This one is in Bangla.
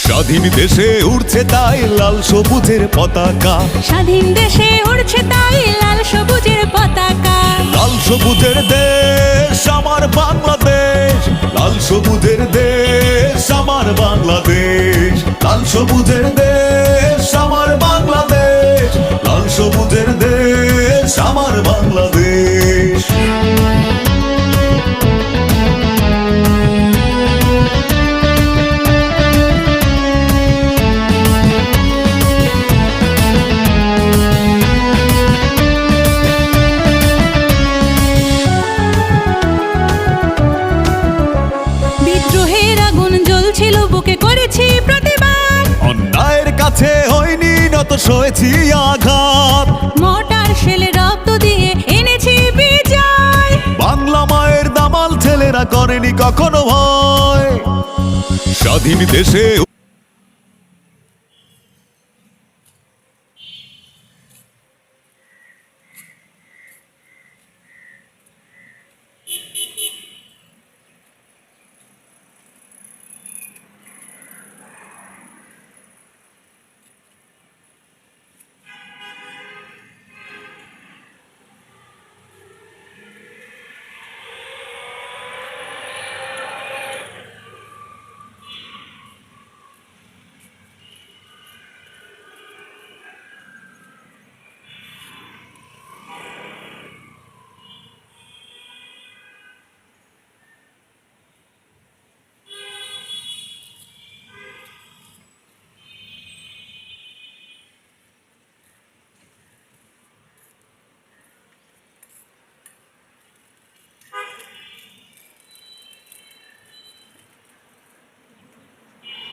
স্বাধীন দেশে উড়ছে তাই লাল সবুজের পতাকা, স্বাধীন দেশে উড়ছে তাই লাল সবুজের পতাকা। লাল সবুজের দেশ আমার বাংলাদেশ, লাল সবুজের দেশ আমার বাংলাদেশ, লাল সবুজের দেশ আমার বাংলাদেশ, লাল সবুজের দেশ আমার বাংলাদেশ। বিদ্রোহের আগুন জ্বলছিল বুকে, করেছি প্রতিবাদ। অন্যায়ের কাছে হয়নি নত, সয়েছি আঘাত। মোটার শেলে রক্ত দিয়ে এনেছি বিজয়। বাংলা মায়ের দামাল ছেলেরা করেনি কখনো ভয়। স্বাধীন দেশে